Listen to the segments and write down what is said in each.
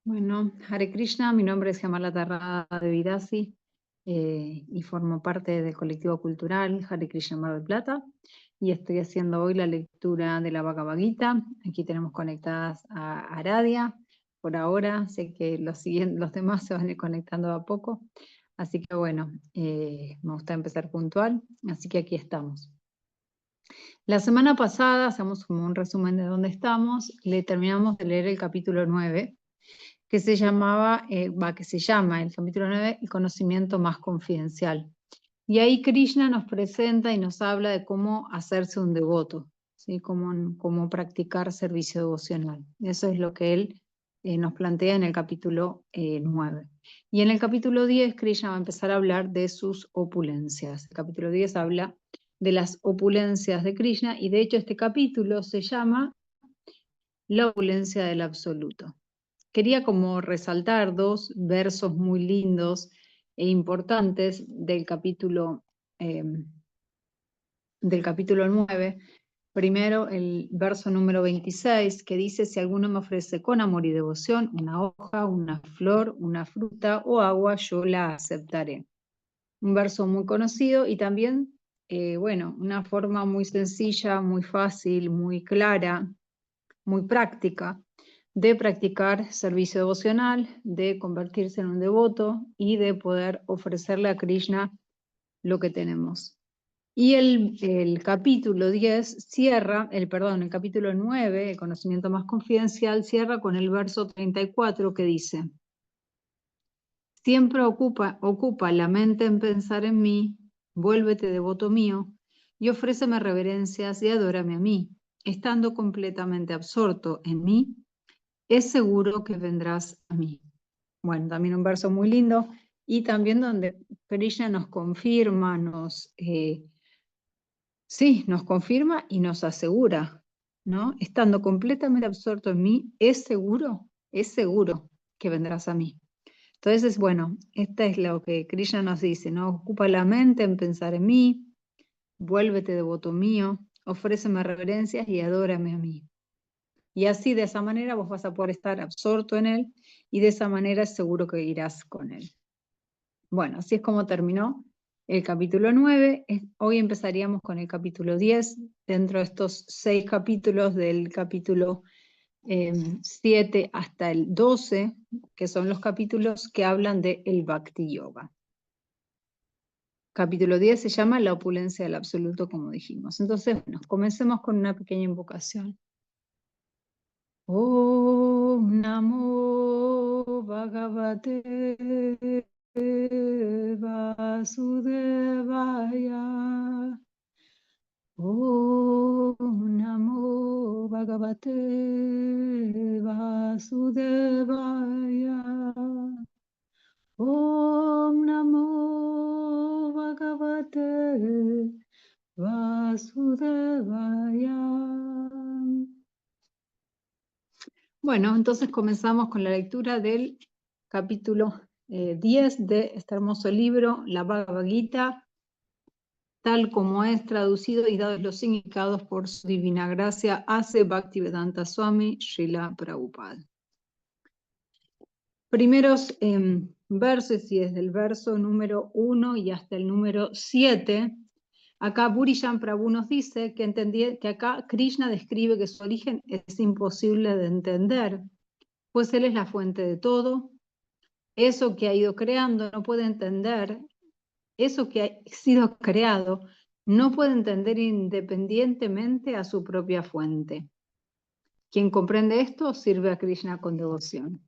Bueno, Hare Krishna, mi nombre es Yamala Tarrada de Vidasi y formo parte del colectivo cultural Hare Krishna Mar del Plata y estoy haciendo hoy la lectura de la Bhagavad Gita. Aquí tenemos conectadas a Aradia por ahora, sé que los demás se van a ir conectando a poco, así que bueno, me gusta empezar puntual, así que aquí estamos. La semana pasada, hacemos como un resumen de dónde estamos, le terminamos de leer el capítulo 9, que se llama el capítulo 9, el conocimiento más confidencial. Y ahí Krishna nos presenta y nos habla de cómo hacerse un devoto, ¿sí? Cómo practicar servicio devocional. Eso es lo que él nos plantea en el capítulo 9. Y en el capítulo 10, Krishna va a empezar a hablar de sus opulencias. El capítulo 10 habla de las opulencias de Krishna, y de hecho este capítulo se llama La opulencia del absoluto. Quería como resaltar dos versos muy lindos e importantes del capítulo 9. Primero, el verso número 26, que dice: si alguno me ofrece con amor y devoción una hoja, una flor, una fruta o agua, yo la aceptaré. Un verso muy conocido y también, bueno, una forma muy sencilla, muy fácil, muy clara, muy práctica de practicar servicio devocional, de convertirse en un devoto y de poder ofrecerle a Krishna lo que tenemos. Y el capítulo 10 cierra, el capítulo 9, el conocimiento más confidencial, cierra con el verso 34 que dice: siempre ocupa la mente en pensar en mí, vuélvete devoto mío, y ofréceme reverencias y adórame a mí. Estando completamente absorto en mí, es seguro que vendrás a mí. Bueno, también un verso muy lindo, y también donde Krishna nos confirma, nos confirma y nos asegura, ¿no? Estando completamente absorto en mí, es seguro que vendrás a mí. Entonces, bueno, esta es lo que Krishna nos dice, ¿no? Ocupa la mente en pensar en mí, vuélvete devoto mío, ofréceme reverencias y adórame a mí. Y así, de esa manera, vos vas a poder estar absorto en él, y de esa manera es seguro que irás con él. Bueno, así es como terminó el capítulo 9. Hoy empezaríamos con el capítulo 10, dentro de estos 6 capítulos del capítulo 7 hasta el 12, que son los capítulos que hablan de el Bhakti Yoga. Capítulo 10 se llama La opulencia del absoluto, como dijimos. Entonces, bueno, comencemos con una pequeña invocación. Om Namo Bhagavate Vasudevaya. Om Namo Bhagavate Vasudevaya. Om Namo Bhagavate Vasudevaya. Bueno, entonces comenzamos con la lectura del capítulo 10 de este hermoso libro, la Bhagavad Gita, tal como es traducido y dados los significados por su divina gracia, hace Bhaktivedanta Swami Srila Prabhupada. Primeros versos, y desde el verso número 1 y hasta el número 7, acá Burijan Prabhu nos dice que acá Krishna describe que su origen es imposible de entender, pues él es la fuente de todo. Eso que ha ido creando no puede entender, eso que ha sido creado no puede entender independientemente a su propia fuente. Quien comprende esto sirve a Krishna con devoción.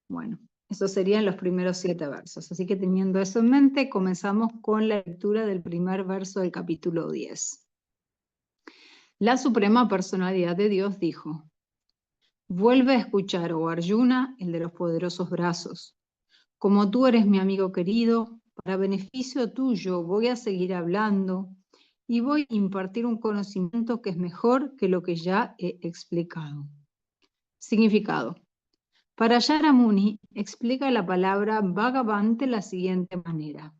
Bueno, esos serían los primeros 7 versos. Así que, teniendo eso en mente, comenzamos con la lectura del primer verso del capítulo 10. La Suprema Personalidad de Dios dijo: vuelve a escuchar, oh Arjuna, el de los poderosos brazos. Como tú eres mi amigo querido, para beneficio tuyo voy a seguir hablando y voy a impartir un conocimiento que es mejor que lo que ya he explicado. Significado. Parayara Muni explica la palabra Bhagavan de la siguiente manera: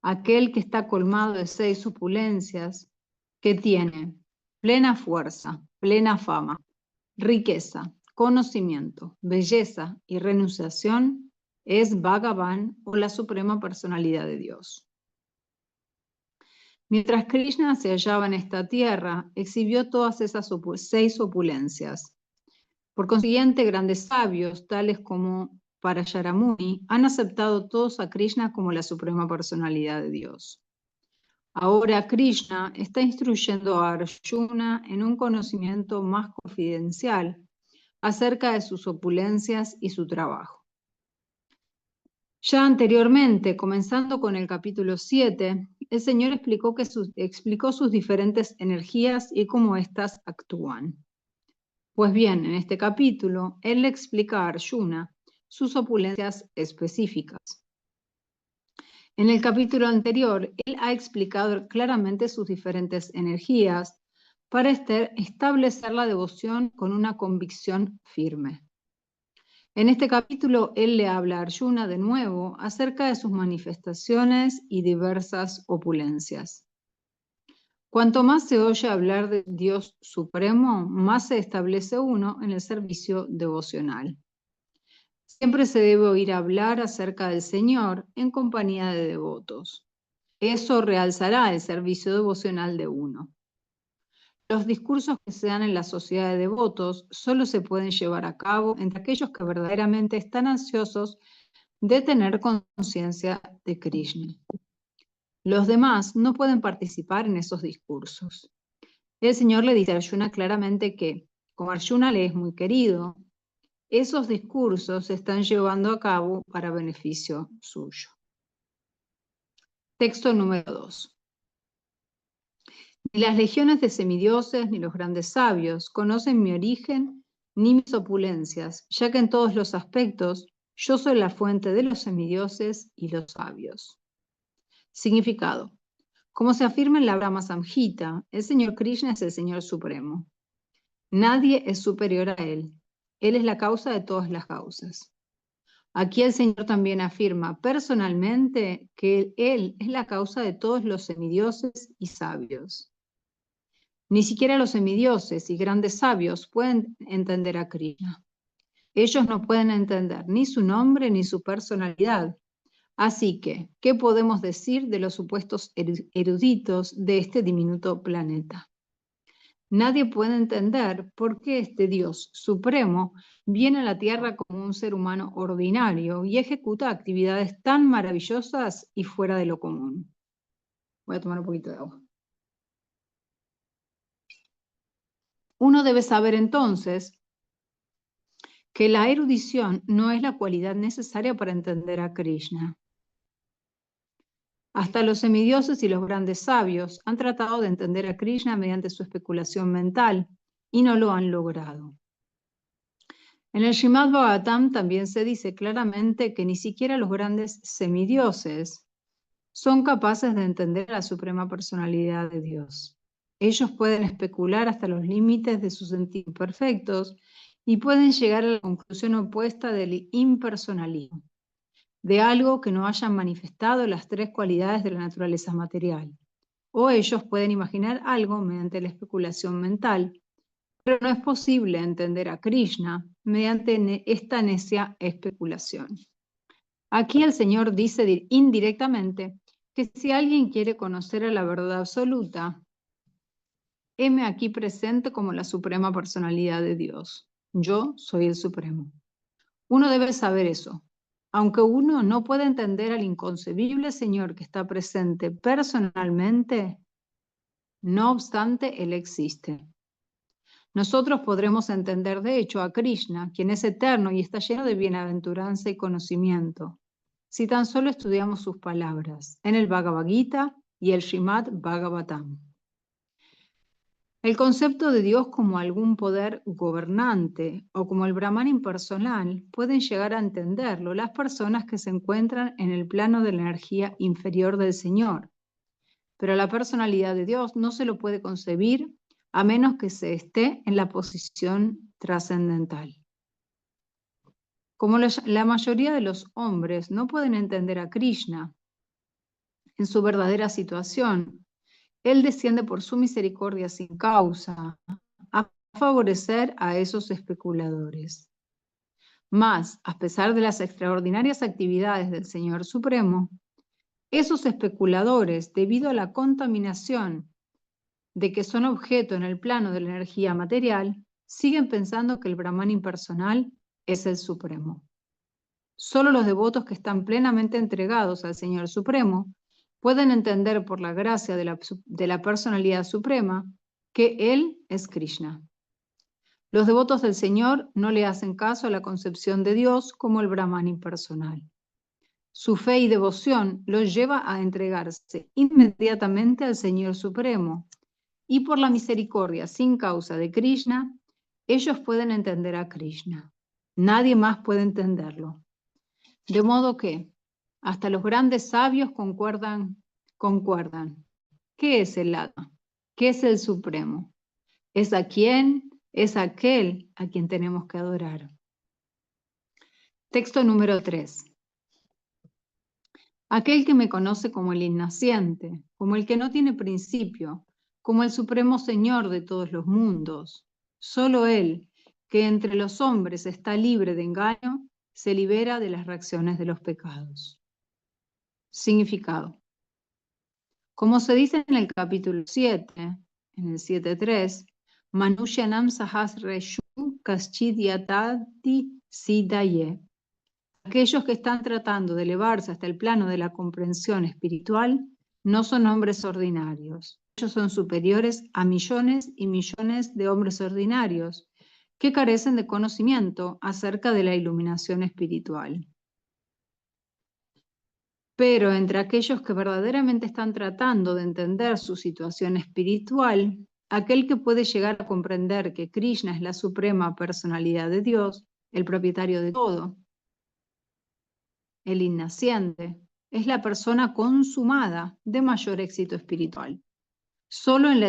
aquel que está colmado de 6 opulencias, que tiene plena fuerza, plena fama, riqueza, conocimiento, belleza y renunciación es Bhagavan o la suprema personalidad de Dios. Mientras Krishna se hallaba en esta tierra, exhibió todas esas 6 opulencias. Por consiguiente, grandes sabios, tales como Parayaramuni, han aceptado todos a Krishna como la suprema personalidad de Dios. Ahora Krishna está instruyendo a Arjuna en un conocimiento más confidencial acerca de sus opulencias y su trabajo. Ya anteriormente, comenzando con el capítulo 7, el Señor explicó sus diferentes energías y cómo éstas actúan. Pues bien, en este capítulo, Él le explica a Arjuna sus opulencias específicas. En el capítulo anterior, Él ha explicado claramente sus diferentes energías para establecer la devoción con una convicción firme. En este capítulo, Él le habla a Arjuna de nuevo acerca de sus manifestaciones y diversas opulencias. Cuanto más se oye hablar de Dios Supremo, más se establece uno en el servicio devocional. Siempre se debe oír hablar acerca del Señor en compañía de devotos. Eso realzará el servicio devocional de uno. Los discursos que se dan en la sociedad de devotos solo se pueden llevar a cabo entre aquellos que verdaderamente están ansiosos de tener conciencia de Krishna. Los demás no pueden participar en esos discursos. El Señor le dice a Arjuna claramente que, como Arjuna le es muy querido, esos discursos se están llevando a cabo para beneficio suyo. Texto número 2. Ni las legiones de semidioses ni los grandes sabios conocen mi origen ni mis opulencias, ya que en todos los aspectos yo soy la fuente de los semidioses y los sabios. Significado. Como se afirma en la Brahma Samhita, el Señor Krishna es el Señor Supremo. Nadie es superior a Él. Él es la causa de todas las causas. Aquí el Señor también afirma personalmente que Él es la causa de todos los semidioses y sabios. Ni siquiera los semidioses y grandes sabios pueden entender a Krishna. Ellos no pueden entender ni su nombre ni su personalidad. Así que, ¿qué podemos decir de los supuestos eruditos de este diminuto planeta? Nadie puede entender por qué este Dios supremo viene a la Tierra como un ser humano ordinario y ejecuta actividades tan maravillosas y fuera de lo común. Voy a tomar un poquito de agua. Uno debe saber entonces que la erudición no es la cualidad necesaria para entender a Krishna. Hasta los semidioses y los grandes sabios han tratado de entender a Krishna mediante su especulación mental y no lo han logrado. En el Srimad Bhagavatam también se dice claramente que ni siquiera los grandes semidioses son capaces de entender la suprema personalidad de Dios. Ellos pueden especular hasta los límites de sus sentidos perfectos y pueden llegar a la conclusión opuesta del impersonalismo, de algo que no hayan manifestado las 3 cualidades de la naturaleza material. O ellos pueden imaginar algo mediante la especulación mental, pero no es posible entender a Krishna mediante esta necia especulación. Aquí el Señor dice indirectamente que si alguien quiere conocer a la verdad absoluta, heme aquí presente como la suprema personalidad de Dios. Yo soy el Supremo. Uno debe saber eso. Aunque uno no puede entender al inconcebible Señor que está presente personalmente, no obstante, Él existe. Nosotros podremos entender de hecho a Krishna, quien es eterno y está lleno de bienaventuranza y conocimiento, si tan solo estudiamos sus palabras en el Bhagavad Gita y el Srimad Bhagavatam. El concepto de Dios como algún poder gobernante o como el Brahman impersonal pueden llegar a entenderlo las personas que se encuentran en el plano de la energía inferior del Señor. Pero la personalidad de Dios no se lo puede concebir a menos que se esté en la posición trascendental. Como la mayoría de los hombres no pueden entender a Krishna en su verdadera situación, Él desciende por su misericordia sin causa a favorecer a esos especuladores. Mas, a pesar de las extraordinarias actividades del Señor Supremo, esos especuladores, debido a la contaminación de que son objeto en el plano de la energía material, siguen pensando que el Brahman impersonal es el Supremo. Solo los devotos que están plenamente entregados al Señor Supremo pueden entender por la gracia de la personalidad suprema que Él es Krishna. Los devotos del Señor no le hacen caso a la concepción de Dios como el Brahman impersonal. Su fe y devoción los lleva a entregarse inmediatamente al Señor Supremo, y por la misericordia sin causa de Krishna, ellos pueden entender a Krishna. Nadie más puede entenderlo. De modo que hasta los grandes sabios concuerdan. ¿Qué es el Atma? ¿Qué es el Supremo? Es aquel a quien tenemos que adorar. Texto número 3. Aquel que me conoce como el innaciente, como el que no tiene principio, como el supremo Señor de todos los mundos. Solo Él, que entre los hombres está libre de engaño, se libera de las reacciones de los pecados. Significado. Como se dice en el capítulo 7, en el 7.3, Manusyanam sahasreshu kaschid yatati siddhaye. Aquellos que están tratando de elevarse hasta el plano de la comprensión espiritual no son hombres ordinarios. Ellos son superiores a millones y millones de hombres ordinarios que carecen de conocimiento acerca de la iluminación espiritual. Pero entre aquellos que verdaderamente están tratando de entender su situación espiritual, aquel que puede llegar a comprender que Krishna es la suprema personalidad de Dios, el propietario de todo, el innaciente, es la persona consumada de mayor éxito espiritual. Solo en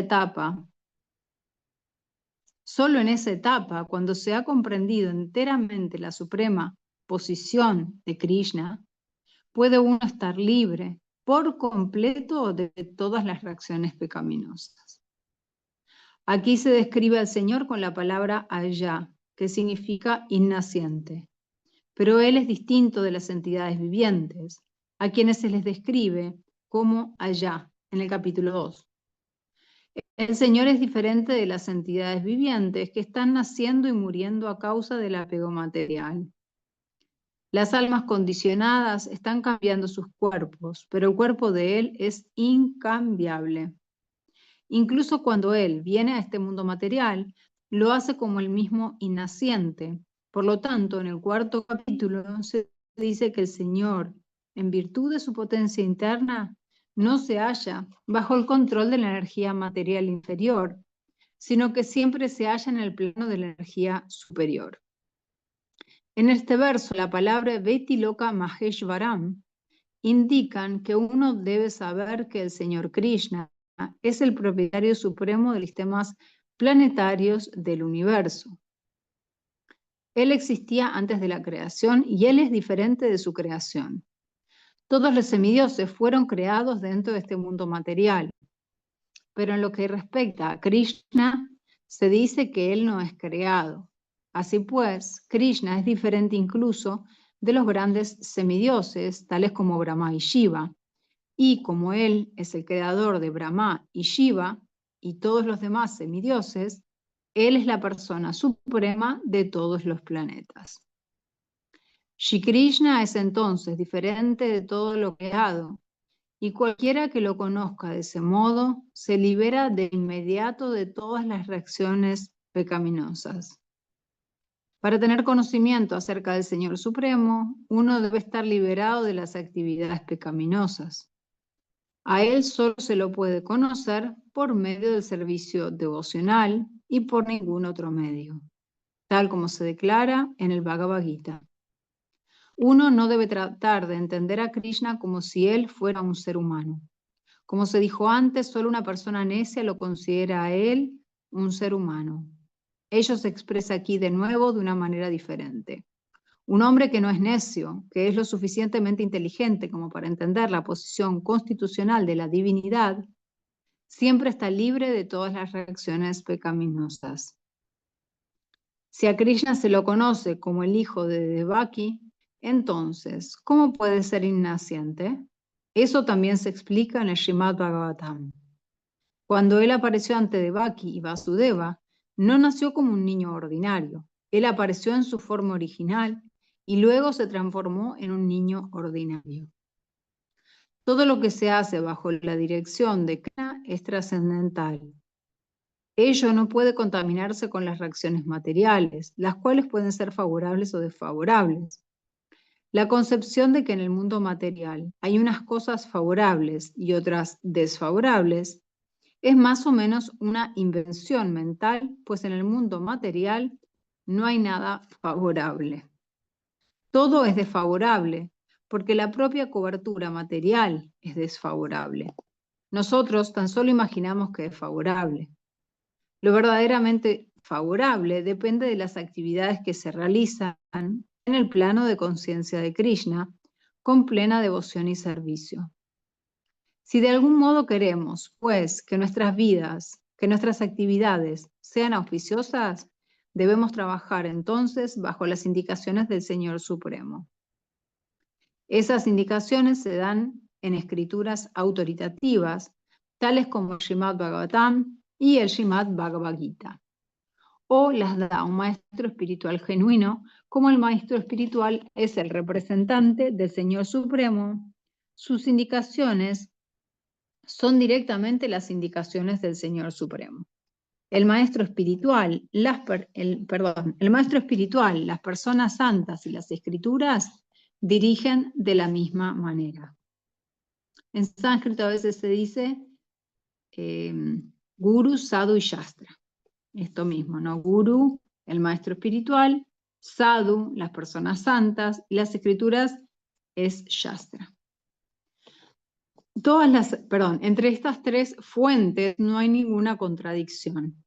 esa etapa, cuando se ha comprendido enteramente la suprema posición de Krishna, puede uno estar libre por completo de todas las reacciones pecaminosas. Aquí se describe al Señor con la palabra Aya, que significa innaciente. Pero Él es distinto de las entidades vivientes, a quienes se les describe como Aya, en el capítulo 2. El Señor es diferente de las entidades vivientes que están naciendo y muriendo a causa del apego material. Las almas condicionadas están cambiando sus cuerpos, pero el cuerpo de Él es incambiable. Incluso cuando Él viene a este mundo material, lo hace como el mismo innaciente. Por lo tanto, en el 4º capítulo se dice que el Señor, en virtud de su potencia interna, no se halla bajo el control de la energía material inferior, sino que siempre se halla en el plano de la energía superior. En este verso, la palabra Vetiloka Maheshvaram indican que uno debe saber que el Señor Krishna es el propietario supremo de los sistemas planetarios del universo. Él existía antes de la creación y Él es diferente de su creación. Todos los semidioses fueron creados dentro de este mundo material, pero en lo que respecta a Krishna, se dice que Él no es creado. Así pues, Krishna es diferente incluso de los grandes semidioses, tales como Brahma y Shiva. Y como Él es el creador de Brahma y Shiva y todos los demás semidioses, Él es la persona suprema de todos los planetas. Shri Krishna es entonces diferente de todo lo creado, y cualquiera que lo conozca de ese modo se libera de inmediato de todas las reacciones pecaminosas. Para tener conocimiento acerca del Señor Supremo, uno debe estar liberado de las actividades pecaminosas. A Él solo se lo puede conocer por medio del servicio devocional y por ningún otro medio, tal como se declara en el Bhagavad Gita. Uno no debe tratar de entender a Krishna como si Él fuera un ser humano. Como se dijo antes, solo una persona necia lo considera a Él un ser humano. Ello se expresa aquí de nuevo de una manera diferente. Un hombre que no es necio, que es lo suficientemente inteligente como para entender la posición constitucional de la divinidad, siempre está libre de todas las reacciones pecaminosas. Si a Krishna se lo conoce como el hijo de Devaki, entonces, ¿cómo puede ser innaciente? Eso también se explica en el Srimad Bhagavatam. Cuando él apareció ante Devaki y Vasudeva, no nació como un niño ordinario. Él apareció en su forma original y luego se transformó en un niño ordinario. Todo lo que se hace bajo la dirección de Krishna es trascendental. Ello no puede contaminarse con las reacciones materiales, las cuales pueden ser favorables o desfavorables. La concepción de que en el mundo material hay unas cosas favorables y otras desfavorables es más o menos una invención mental, pues en el mundo material no hay nada favorable. Todo es desfavorable, porque la propia cobertura material es desfavorable. Nosotros tan solo imaginamos que es favorable. Lo verdaderamente favorable depende de las actividades que se realizan en el plano de conciencia de Krishna, con plena devoción y servicio. Si de algún modo queremos, pues, que nuestras vidas, que nuestras actividades sean auspiciosas, debemos trabajar entonces bajo las indicaciones del Señor Supremo. Esas indicaciones se dan en escrituras autoritativas, tales como el Srimad Bhagavatam y el Srimad Bhagavad Gita, o las da un maestro espiritual genuino, como el maestro espiritual es el representante del Señor Supremo. Sus indicaciones son directamente las indicaciones del Señor Supremo. El maestro espiritual, el maestro espiritual, las personas santas y las escrituras dirigen de la misma manera. En sánscrito a veces se dice Guru, Sadhu y Shastra. Esto mismo, ¿no? Guru, el maestro espiritual, Sadhu, las personas santas, y las escrituras es Shastra. Entre estas tres fuentes no hay ninguna contradicción.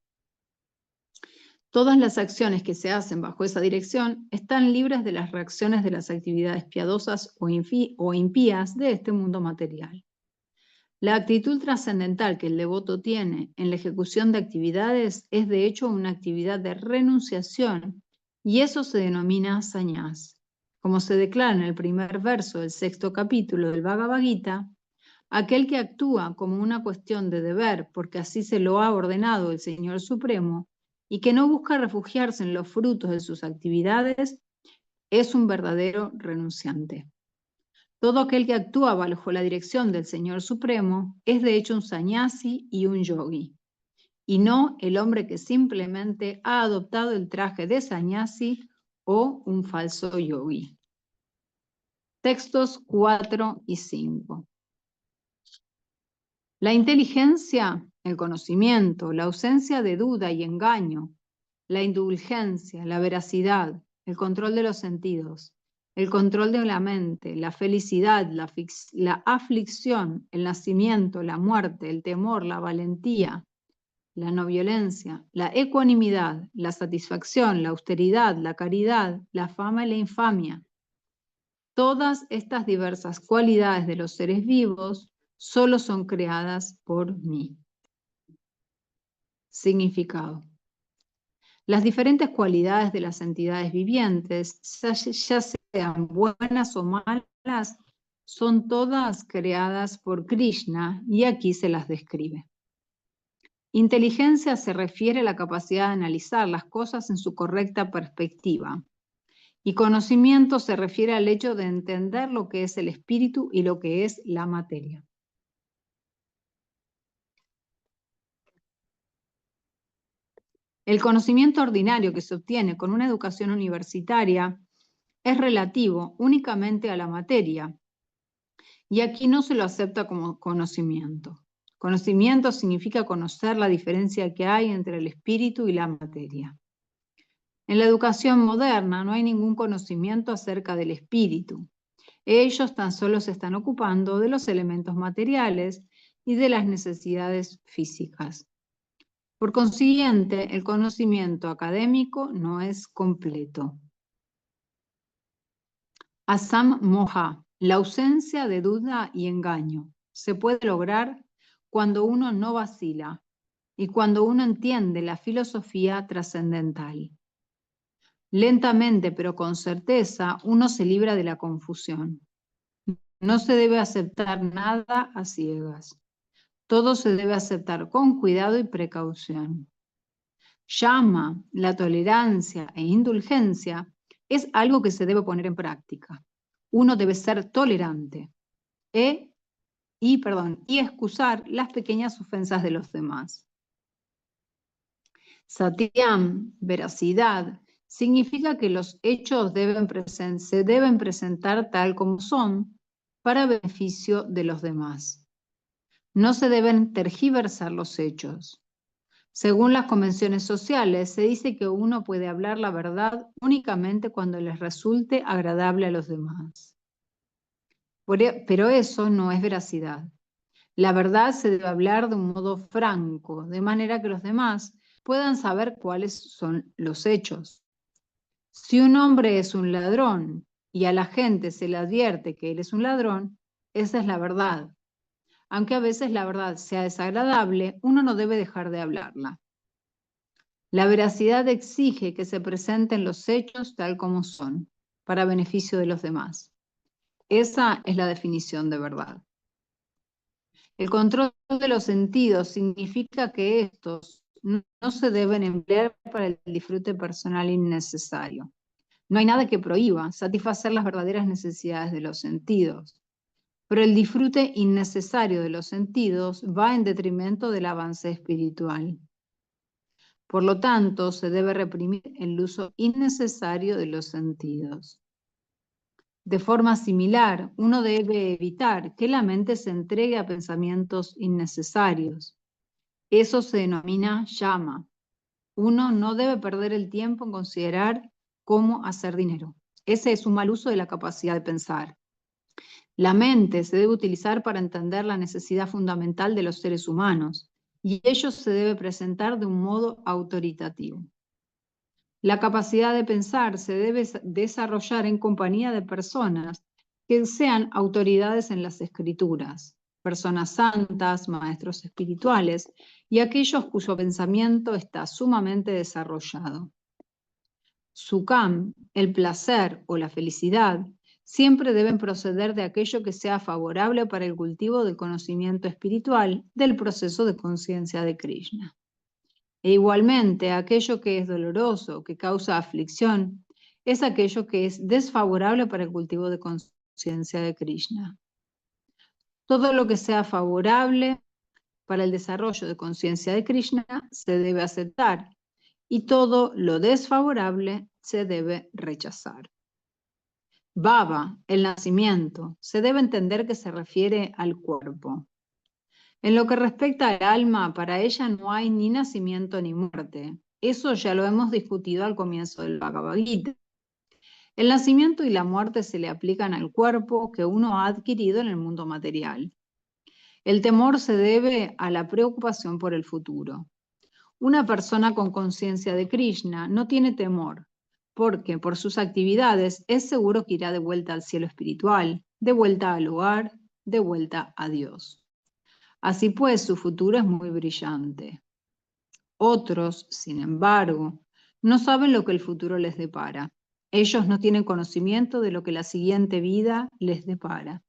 Todas las acciones que se hacen bajo esa dirección están libres de las reacciones de las actividades piadosas o impías de este mundo material. La actitud trascendental que el devoto tiene en la ejecución de actividades es de hecho una actividad de renunciación y eso se denomina sannyas. Como se declara en el primer verso del 6º capítulo del Bhagavad Gita, aquel que actúa como una cuestión de deber porque así se lo ha ordenado el Señor Supremo y que no busca refugiarse en los frutos de sus actividades es un verdadero renunciante. Todo aquel que actúa bajo la dirección del Señor Supremo es de hecho un sannyasi y un yogi, y no el hombre que simplemente ha adoptado el traje de sannyasi o un falso yogi. Textos 4 y 5. La inteligencia, el conocimiento, la ausencia de duda y engaño, la indulgencia, la veracidad, el control de los sentidos, el control de la mente, la felicidad, la aflicción, el nacimiento, la muerte, el temor, la valentía, la no violencia, la ecuanimidad, la satisfacción, la austeridad, la caridad, la fama y la infamia. Todas estas diversas cualidades de los seres vivos solo son creadas por mí. Significado. Las diferentes cualidades de las entidades vivientes, ya sean buenas o malas, son todas creadas por Krishna y aquí se las describe. Inteligencia se refiere a la capacidad de analizar las cosas en su correcta perspectiva. Y conocimiento se refiere al hecho de entender lo que es el espíritu y lo que es la materia. El conocimiento ordinario que se obtiene con una educación universitaria es relativo únicamente a la materia, y aquí no se lo acepta como conocimiento. Conocimiento significa conocer la diferencia que hay entre el espíritu y la materia. En la educación moderna no hay ningún conocimiento acerca del espíritu. Ellos tan solo se están ocupando de los elementos materiales y de las necesidades físicas. Por consiguiente, el conocimiento académico no es completo. Asam moha, la ausencia de duda y engaño, se puede lograr cuando uno no vacila y cuando uno entiende la filosofía trascendental. Lentamente, pero con certeza, uno se libra de la confusión. No se debe aceptar nada a ciegas. Todo se debe aceptar con cuidado y precaución. Llama, la tolerancia e indulgencia es algo que se debe poner en práctica. Uno debe ser tolerante y excusar las pequeñas ofensas de los demás. Satyam, veracidad, significa que los hechos se deben presentar tal como son para beneficio de los demás. No se deben tergiversar los hechos. Según las convenciones sociales, se dice que uno puede hablar la verdad únicamente cuando les resulte agradable a los demás. Pero eso no es veracidad. La verdad se debe hablar de un modo franco, de manera que los demás puedan saber cuáles son los hechos. Si un hombre es un ladrón y a la gente se le advierte que él es un ladrón, esa es la verdad. Aunque a veces la verdad sea desagradable, uno no debe dejar de hablarla. La veracidad exige que se presenten los hechos tal como son, para beneficio de los demás. Esa es la definición de verdad. El control de los sentidos significa que estos no se deben emplear para el disfrute personal innecesario. No hay nada que prohíba satisfacer las verdaderas necesidades de los sentidos, pero el disfrute innecesario de los sentidos va en detrimento del avance espiritual. Por lo tanto, se debe reprimir el uso innecesario de los sentidos. De forma similar, uno debe evitar que la mente se entregue a pensamientos innecesarios. Eso se denomina llama. Uno no debe perder el tiempo en considerar cómo hacer dinero. Ese es un mal uso de la capacidad de pensar. La mente se debe utilizar para entender la necesidad fundamental de los seres humanos, y ello se debe presentar de un modo autoritativo. La capacidad de pensar se debe desarrollar en compañía de personas que sean autoridades en las escrituras, personas santas, maestros espirituales y aquellos cuyo pensamiento está sumamente desarrollado. Sukam, el placer o la felicidad, siempre deben proceder de aquello que sea favorable para el cultivo del conocimiento espiritual del proceso de conciencia de Krishna. E igualmente, aquello que es doloroso, que causa aflicción, es aquello que es desfavorable para el cultivo de conciencia de Krishna. Todo lo que sea favorable para el desarrollo de conciencia de Krishna se debe aceptar, y todo lo desfavorable se debe rechazar. Baba, el nacimiento, se debe entender que se refiere al cuerpo. En lo que respecta al alma, para ella no hay ni nacimiento ni muerte. Eso ya lo hemos discutido al comienzo del Bhagavad Gita. El nacimiento y la muerte se le aplican al cuerpo que uno ha adquirido en el mundo material. El temor se debe a la preocupación por el futuro. Una persona con conciencia de Krishna no tiene temor, porque por sus actividades es seguro que irá de vuelta al cielo espiritual, de vuelta al hogar, de vuelta a Dios. Así pues, su futuro es muy brillante. Otros, sin embargo, no saben lo que el futuro les depara. Ellos no tienen conocimiento de lo que la siguiente vida les depara.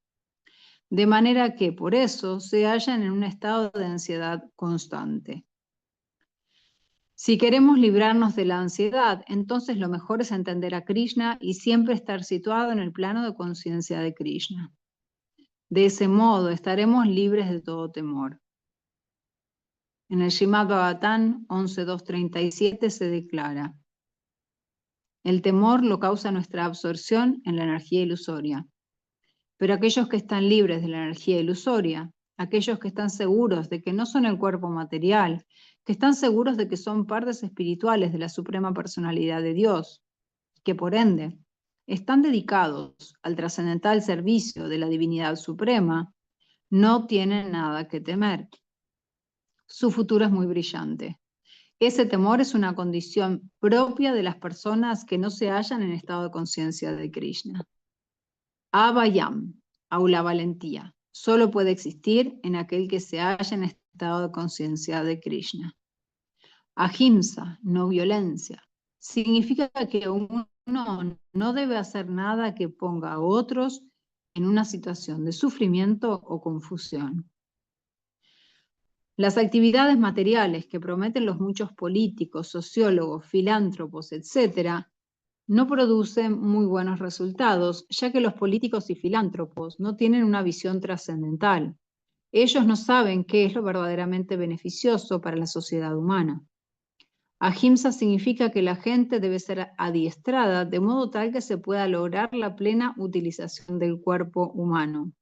De manera que, por eso, se hallan en un estado de ansiedad constante. Si queremos librarnos de la ansiedad, entonces lo mejor es entender a Krishna y siempre estar situado en el plano de conciencia de Krishna. De ese modo estaremos libres de todo temor. En el Srimad Bhagavatam 11.2.37 se declara: el temor lo causa nuestra absorción en la energía ilusoria. Pero aquellos que están libres de la energía ilusoria, aquellos que están seguros de que no son el cuerpo material, que están seguros de que son partes espirituales de la Suprema Personalidad de Dios, que por ende están dedicados al trascendental servicio de la Divinidad Suprema, no tienen nada que temer. Su futuro es muy brillante. Ese temor es una condición propia de las personas que no se hallan en estado de conciencia de Krishna. Abhayam, aula valentía, solo puede existir en aquel que se halla en estado de conciencia de Krishna. Ahimsa, no violencia, significa que uno no debe hacer nada que ponga a otros en una situación de sufrimiento o confusión. Las actividades materiales que prometen los muchos políticos, sociólogos, filántropos, etc., no producen muy buenos resultados, ya que los políticos y filántropos no tienen una visión trascendental. Ellos no saben qué es lo verdaderamente beneficioso para la sociedad humana. Ahimsa significa que la gente debe ser adiestrada de modo tal que se pueda lograr la plena utilización del cuerpo humano.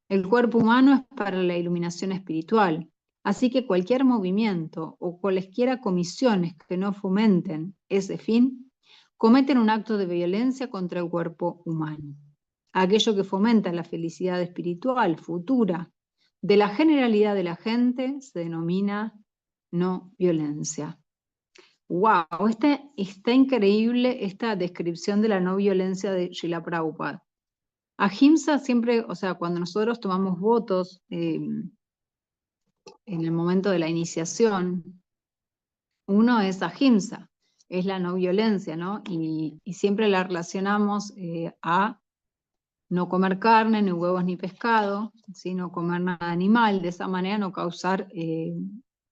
El cuerpo humano es para la iluminación espiritual, así que cualquier movimiento o cualesquiera comisiones que no fomenten ese fin, cometen un acto de violencia contra el cuerpo humano. Aquello que fomenta la felicidad espiritual futura de la generalidad de la gente se denomina no violencia. ¡Wow! Está increíble esta descripción de la no violencia de Srila Prabhupada. Ahimsa siempre, o sea, cuando nosotros tomamos votos en el momento de la iniciación, uno es ahimsa, es la no violencia, ¿no? Y siempre la relacionamos a no comer carne, ni huevos, ni pescado, ¿sí? No comer nada animal, de esa manera no causar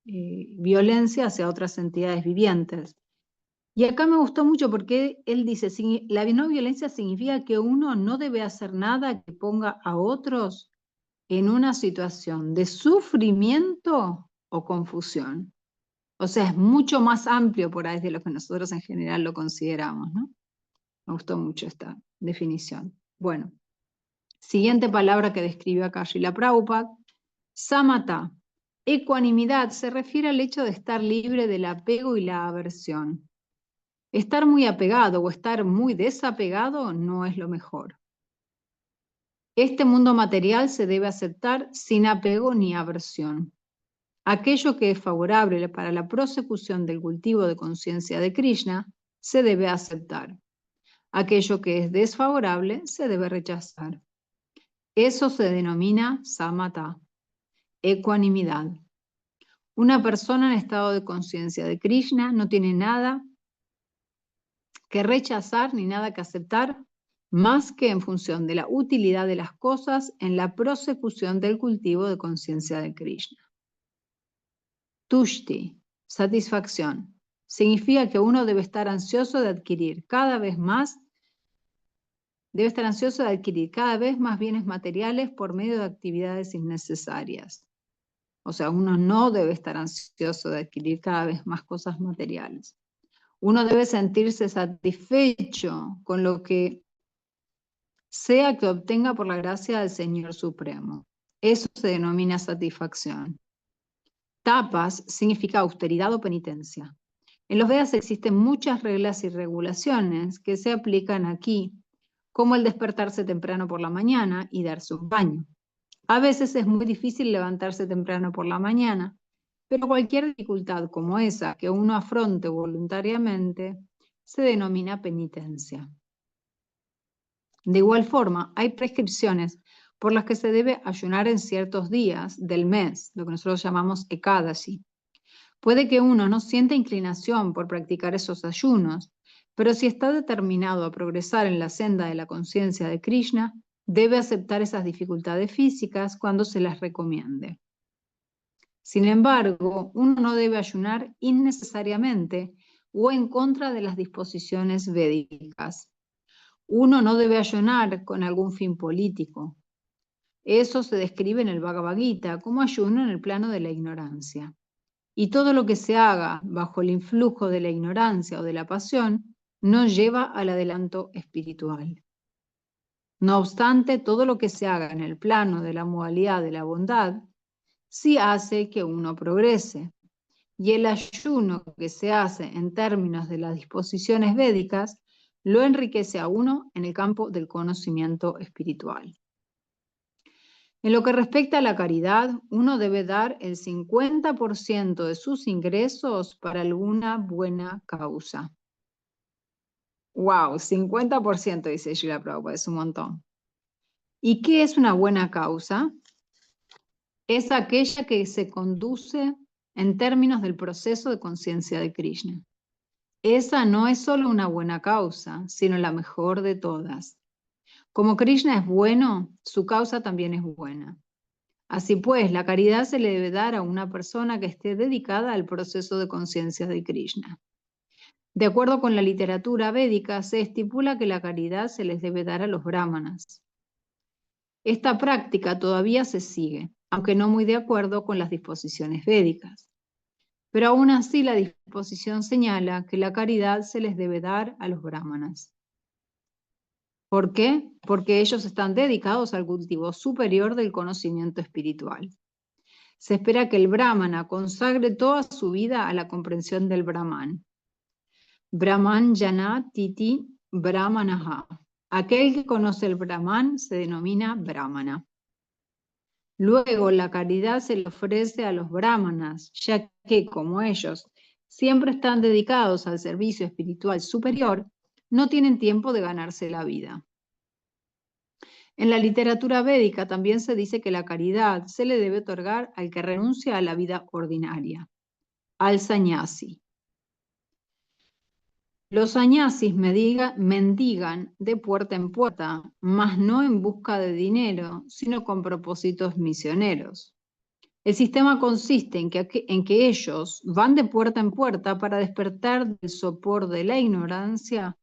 violencia hacia otras entidades vivientes. Y acá me gustó mucho porque él dice, la no violencia significa que uno no debe hacer nada que ponga a otros en una situación de sufrimiento o confusión. O sea, es mucho más amplio por ahí de lo que nosotros en general lo consideramos, ¿no? Me gustó mucho esta definición. Bueno, siguiente palabra que describió acá Srila Prabhupada, samatha. Ecuanimidad se refiere al hecho de estar libre del apego y la aversión. Estar muy apegado o estar muy desapegado no es lo mejor. Este mundo material se debe aceptar sin apego ni aversión. Aquello que es favorable para la prosecución del cultivo de conciencia de Krishna se debe aceptar. Aquello que es desfavorable se debe rechazar. Eso se denomina samatha, ecuanimidad. Una persona en estado de conciencia de Krishna no tiene nada que rechazar ni nada que aceptar, más que en función de la utilidad de las cosas en la prosecución del cultivo de conciencia de Krishna. Tushti, satisfacción, significa que uno debe estar ansioso de adquirir cada vez más bienes materiales por medio de actividades innecesarias. O sea, uno no debe estar ansioso de adquirir cada vez más cosas materiales. Uno debe sentirse satisfecho con lo que sea que obtenga por la gracia del Señor Supremo. Eso se denomina satisfacción. Tapas significa austeridad o penitencia. En los Vedas existen muchas reglas y regulaciones que se aplican aquí, como el despertarse temprano por la mañana y darse un baño. A veces es muy difícil levantarse temprano por la mañana, pero cualquier dificultad como esa que uno afronte voluntariamente se denomina penitencia. De igual forma, hay prescripciones por las que se debe ayunar en ciertos días del mes, lo que nosotros llamamos Ekadashi. Puede que uno no sienta inclinación por practicar esos ayunos, pero si está determinado a progresar en la senda de la conciencia de Krishna, debe aceptar esas dificultades físicas cuando se las recomiende. Sin embargo, uno no debe ayunar innecesariamente o en contra de las disposiciones védicas. Uno no debe ayunar con algún fin político. Eso se describe en el Bhagavad Gita como ayuno en el plano de la ignorancia. Y todo lo que se haga bajo el influjo de la ignorancia o de la pasión no lleva al adelanto espiritual. No obstante, todo lo que se haga en el plano de la modalidad de la bondad sí hace que uno progrese. Y el ayuno que se hace en términos de las disposiciones védicas lo enriquece a uno en el campo del conocimiento espiritual. En lo que respecta a la caridad, uno debe dar el 50% de sus ingresos para alguna buena causa. ¡Wow! 50% dice Srila Prabhupada, es un montón. ¿Y qué es una buena causa? Es aquella que se conduce en términos del proceso de conciencia de Krishna. Esa no es solo una buena causa, sino la mejor de todas. Como Krishna es bueno, su causa también es buena. Así pues, la caridad se le debe dar a una persona que esté dedicada al proceso de conciencia de Krishna. De acuerdo con la literatura védica, se estipula que la caridad se les debe dar a los brahmanas. Esta práctica todavía se sigue, aunque no muy de acuerdo con las disposiciones védicas. Pero aún así la disposición señala que la caridad se les debe dar a los brahmanas. ¿Por qué? Porque ellos están dedicados al cultivo superior del conocimiento espiritual. Se espera que el brahmana consagre toda su vida a la comprensión del Brahman. Brahman jana titi brahmanaha. Aquel que conoce el Brahman se denomina brahmana. Luego la caridad se le ofrece a los brahmanas, ya que como ellos siempre están dedicados al servicio espiritual superior, no tienen tiempo de ganarse la vida. En la literatura védica también se dice que la caridad se le debe otorgar al que renuncia a la vida ordinaria, al sannyasi. Los sannyasis mendigan de puerta en puerta, mas no en busca de dinero, sino con propósitos misioneros. El sistema consiste en que ellos van de puerta en puerta para despertar del sopor de la ignorancia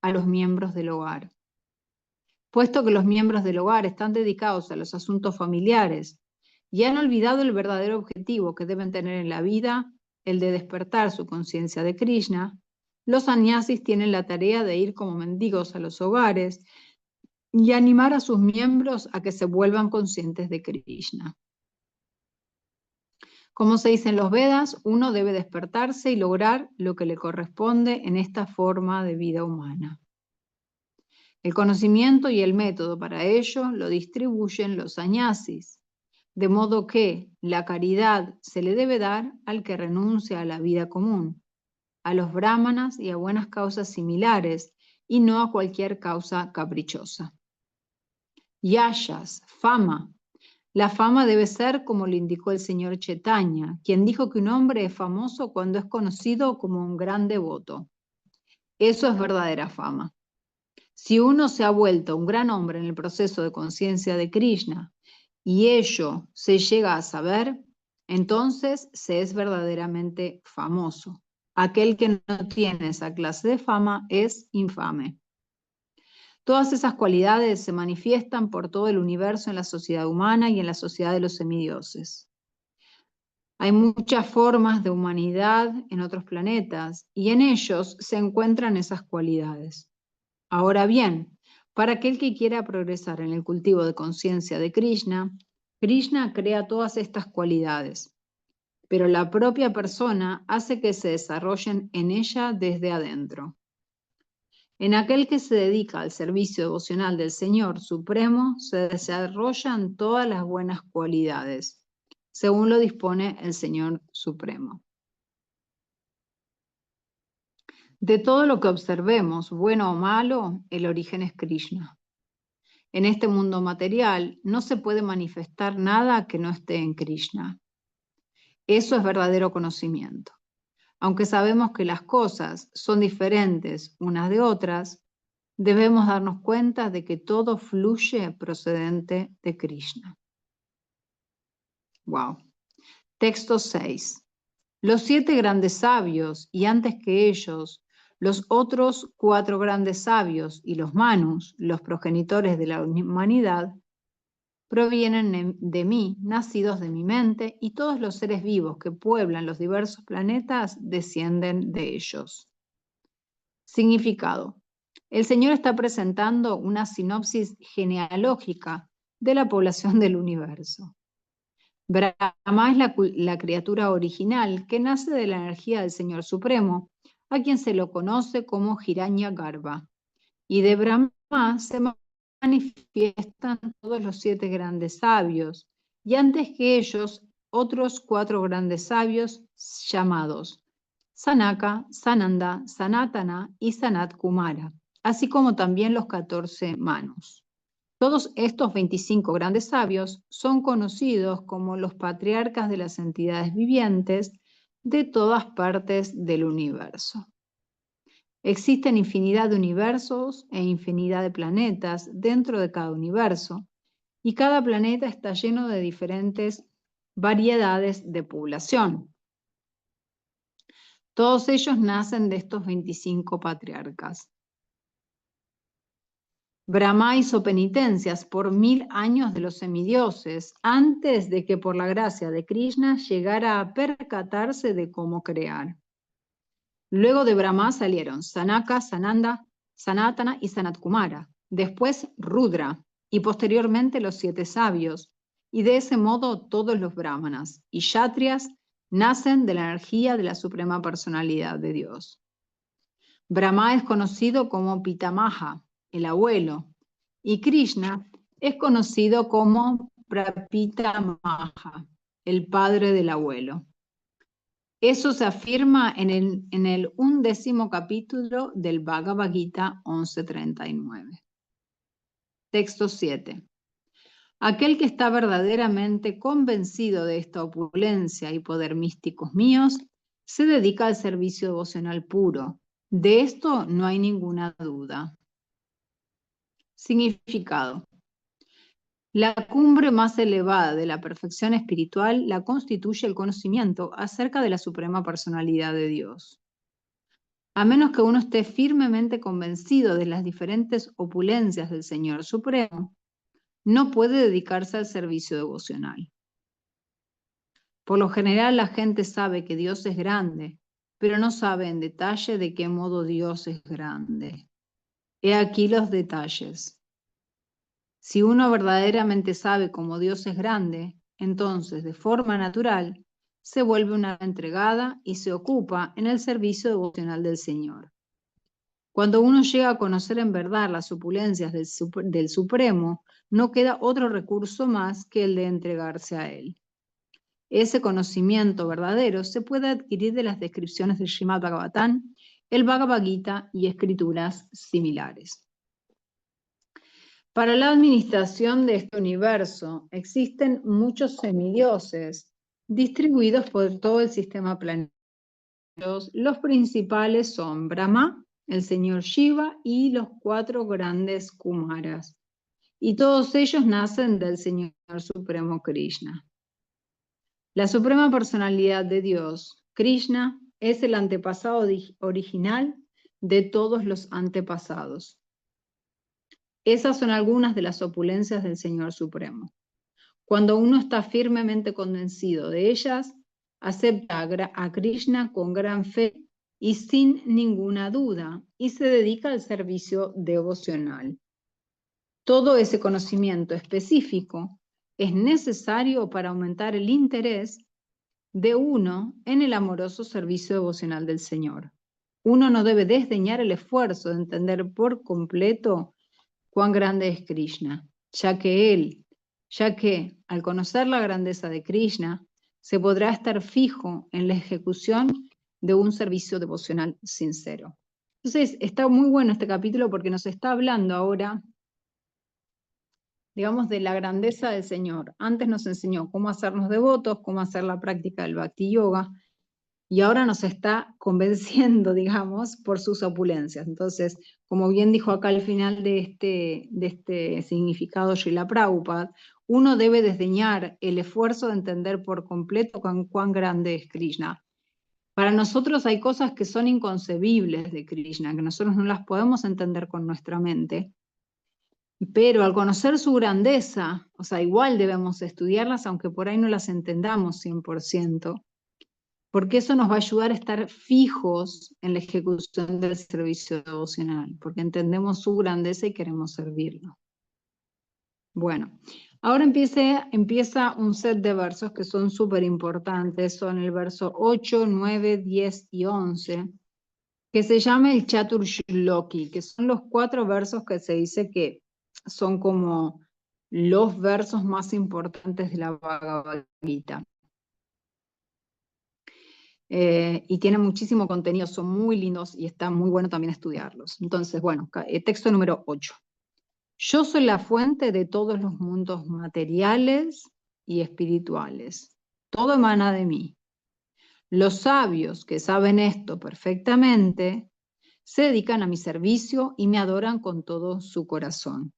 a los miembros del hogar. Puesto que los miembros del hogar están dedicados a los asuntos familiares y han olvidado el verdadero objetivo que deben tener en la vida, el de despertar su conciencia de Krishna, los sannyasis tienen la tarea de ir como mendigos a los hogares y animar a sus miembros a que se vuelvan conscientes de Krishna. Como se dice en los Vedas, uno debe despertarse y lograr lo que le corresponde en esta forma de vida humana. El conocimiento y el método para ello lo distribuyen los sannyasis, de modo que la caridad se le debe dar al que renuncia a la vida común, a los brahmanas y a buenas causas similares, y no a cualquier causa caprichosa. Yashas, fama. La fama debe ser como lo indicó el señor Chaitanya, quien dijo que un hombre es famoso cuando es conocido como un gran devoto. Eso es verdadera fama. Si uno se ha vuelto un gran hombre en el proceso de conciencia de Krishna y ello se llega a saber, entonces se es verdaderamente famoso. Aquel que no tiene esa clase de fama es infame. Todas esas cualidades se manifiestan por todo el universo en la sociedad humana y en la sociedad de los semidioses. Hay muchas formas de humanidad en otros planetas y en ellos se encuentran esas cualidades. Ahora bien, para aquel que quiera progresar en el cultivo de conciencia de Krishna, Krishna crea todas estas cualidades, pero la propia persona hace que se desarrollen en ella desde adentro. En aquel que se dedica al servicio devocional del Señor Supremo se desarrollan todas las buenas cualidades, según lo dispone el Señor Supremo. De todo lo que observemos, bueno o malo, el origen es Krishna. En este mundo material no se puede manifestar nada que no esté en Krishna. Eso es verdadero conocimiento. Aunque sabemos que las cosas son diferentes unas de otras, debemos darnos cuenta de que todo fluye procedente de Krishna. Wow. Texto 6. Los 7 grandes sabios, y antes que ellos, los otros 4 grandes sabios y los manus, los progenitores de la humanidad, provienen de mí, nacidos de mi mente, y todos los seres vivos que pueblan los diversos planetas descienden de ellos. Significado. El Señor está presentando una sinopsis genealógica de la población del universo. Brahma es la criatura original que nace de la energía del Señor Supremo, a quien se lo conoce como Hiranyagarbha. Y de Brahma se manifiestan todos los 7 grandes sabios, y antes que ellos, otros 4 grandes sabios llamados Sanaka, Sananda, Sanatana y Sanat Kumara, así como también los 14 manus. Todos estos 25 grandes sabios son conocidos como los patriarcas de las entidades vivientes de todas partes del universo. Existen infinidad de universos e infinidad de planetas dentro de cada universo, y cada planeta está lleno de diferentes variedades de población. Todos ellos nacen de estos 25 patriarcas. Brahma hizo penitencias por 1000 años de los semidioses, antes de que por la gracia de Krishna llegara a percatarse de cómo crear. Luego de Brahma salieron Sanaka, Sananda, Sanatana y Sanatkumara, después Rudra, y posteriormente los 7 sabios, y de ese modo todos los brahmanas y kshatriyas nacen de la energía de la suprema personalidad de Dios. Brahma es conocido como Pitamaha, el abuelo, y Krishna es conocido como Prapitamaha, el padre del abuelo. Eso se afirma en el 11º capítulo del Bhagavad Gita 11.39. Texto 7. Aquel que está verdaderamente convencido de esta opulencia y poder místicos míos, se dedica al servicio devocional puro. De esto no hay ninguna duda. Significado. La cumbre más elevada de la perfección espiritual la constituye el conocimiento acerca de la suprema personalidad de Dios. A menos que uno esté firmemente convencido de las diferentes opulencias del Señor Supremo, no puede dedicarse al servicio devocional. Por lo general, la gente sabe que Dios es grande, pero no sabe en detalle de qué modo Dios es grande. He aquí los detalles. Si uno verdaderamente sabe cómo Dios es grande, entonces, de forma natural, se vuelve una entregada y se ocupa en el servicio devocional del Señor. Cuando uno llega a conocer en verdad las opulencias del Supremo, no queda otro recurso más que el de entregarse a Él. Ese conocimiento verdadero se puede adquirir de las descripciones del Srimad Bhagavatam, el Bhagavad Gita y escrituras similares. Para la administración de este universo existen muchos semidioses distribuidos por todo el sistema planetario. Los principales son Brahma, el señor Shiva y los 4 grandes Kumaras. Y todos ellos nacen del Señor Supremo Krishna. La suprema personalidad de Dios, Krishna, es el antepasado original de todos los antepasados. Esas son algunas de las opulencias del Señor Supremo. Cuando uno está firmemente convencido de ellas, acepta a Krishna con gran fe y sin ninguna duda, y se dedica al servicio devocional. Todo ese conocimiento específico es necesario para aumentar el interés de uno en el amoroso servicio devocional del Señor. Uno no debe desdeñar el esfuerzo de entender por completo cuán grande es Krishna, ya que al conocer la grandeza de Krishna, se podrá estar fijo en la ejecución de un servicio devocional sincero. Entonces, está muy bueno este capítulo porque nos está hablando ahora, digamos, de la grandeza del Señor. Antes nos enseñó cómo hacernos devotos, cómo hacer la práctica del Bhakti Yoga, y ahora nos está convenciendo, digamos, por sus opulencias. Entonces, como bien dijo acá al final de este significado Srila Prabhupada, uno debe desdeñar el esfuerzo de entender por completo cuán grande es Krishna. Para nosotros hay cosas que son inconcebibles de Krishna, que nosotros no las podemos entender con nuestra mente, pero al conocer su grandeza, o sea, igual debemos estudiarlas, aunque por ahí no las entendamos 100%, porque eso nos va a ayudar a estar fijos en la ejecución del servicio devocional, porque entendemos su grandeza y queremos servirlo. Bueno, ahora empieza un set de versos que son súper importantes, son el verso 8, 9, 10 y 11, que se llama el Chatur Shloki, que son los 4 versos que se dice que son como los versos más importantes de la Bhagavad Gita. Y tienen muchísimo contenido, son muy lindos y está muy bueno también estudiarlos. Entonces, bueno, texto número 8. Yo soy la fuente de todos los mundos materiales y espirituales. Todo emana de mí. Los sabios que saben esto perfectamente se dedican a mi servicio y me adoran con todo su corazón.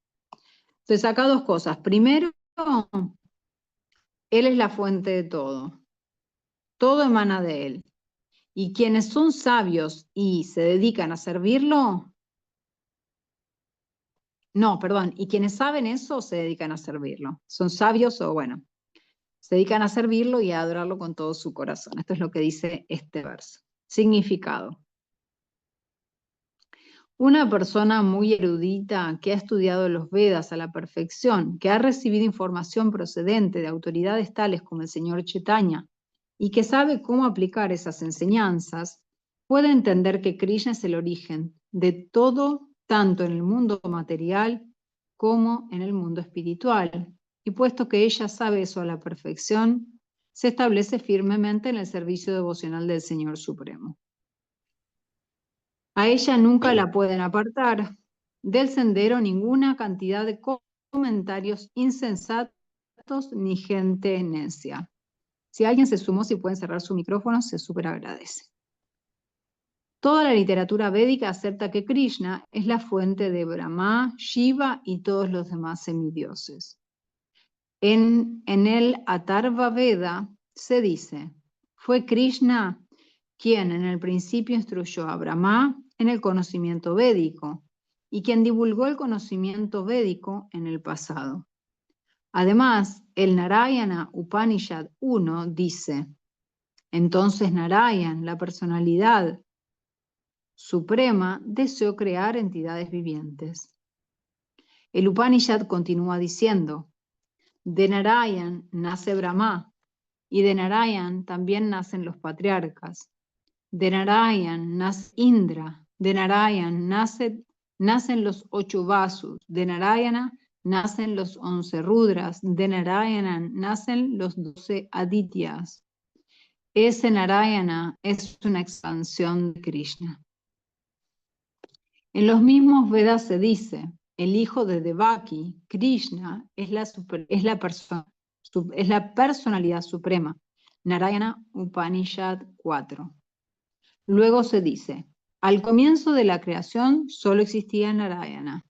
Entonces, acá dos cosas. Primero, Él es la fuente de todo. Todo emana de Él. Y quienes son sabios y se dedican a servirlo, no, perdón, y quienes saben eso se dedican a servirlo. Son sabios o bueno, se dedican a servirlo y a adorarlo con todo su corazón. Esto es lo que dice este verso. Significado. Una persona muy erudita que ha estudiado los Vedas a la perfección, que ha recibido información procedente de autoridades tales como el señor Chaitanya y que sabe cómo aplicar esas enseñanzas, puede entender que Krishna es el origen de todo, tanto en el mundo material como en el mundo espiritual. Y puesto que ella sabe eso a la perfección, se establece firmemente en el servicio devocional del Señor Supremo. A ella nunca la pueden apartar del sendero ninguna cantidad de comentarios insensatos ni gente necia. Si alguien se sumó, si pueden cerrar su micrófono, se súper agradece. Toda la literatura védica acepta que Krishna es la fuente de Brahma, Shiva y todos los demás semidioses. En el Atharva Veda se dice, fue Krishna quien en el principio instruyó a Brahma en el conocimiento védico y quien divulgó el conocimiento védico en el pasado. Además, el Narayana Upanishad 1 dice, entonces Narayan, la personalidad suprema, deseó crear entidades vivientes. El Upanishad continúa diciendo, de Narayan nace Brahma y de Narayan también nacen los patriarcas. De Narayan nace Indra, de Narayan nacen los 8 Vasus, de Narayana nacen los 11 Rudras, de Narayana nacen los 12 Adityas. Ese Narayana es una expansión de Krishna. En los mismos Vedas se dice, el hijo de Devaki, Krishna, es la personalidad suprema. Narayana Upanishad 4. Luego se dice, al comienzo de la creación solo existía Narayana,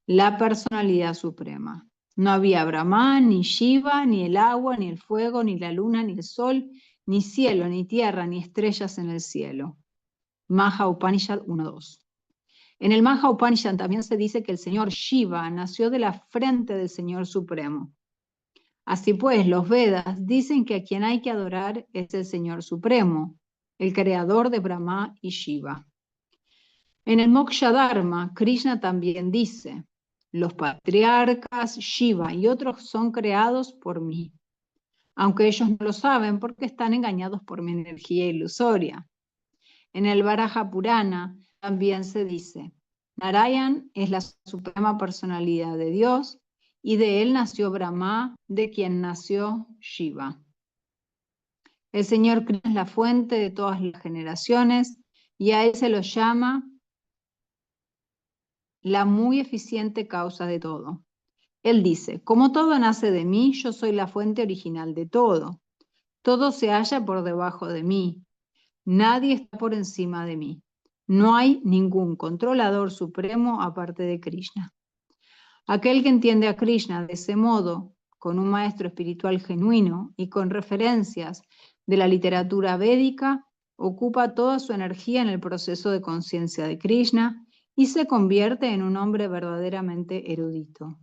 la personalidad suprema. No había Brahma, ni Shiva, ni el agua, ni el fuego, ni la luna, ni el sol, ni cielo, ni tierra, ni estrellas en el cielo. Maha Upanishad 1.2. En el Maha Upanishad también se dice que el señor Shiva nació de la frente del Señor Supremo. Así pues, los Vedas dicen que a quien hay que adorar es el Señor Supremo, el creador de Brahma y Shiva. En el Moksha Dharma, Krishna también dice, los patriarcas, Shiva y otros son creados por mí, aunque ellos no lo saben porque están engañados por mi energía ilusoria. En el Varaha Purana también se dice, Narayan es la suprema personalidad de Dios y de él nació Brahma, de quien nació Shiva. El Señor Krishna es la fuente de todas las generaciones y a él se lo llama la muy eficiente causa de todo. Él dice, como todo nace de mí, yo soy la fuente original de todo. Todo se halla por debajo de mí. Nadie está por encima de mí. No hay ningún controlador supremo aparte de Krishna. Aquel que entiende a Krishna de ese modo, con un maestro espiritual genuino y con referencias de la literatura védica, ocupa toda su energía en el proceso de conciencia de Krishna y se convierte en un hombre verdaderamente erudito.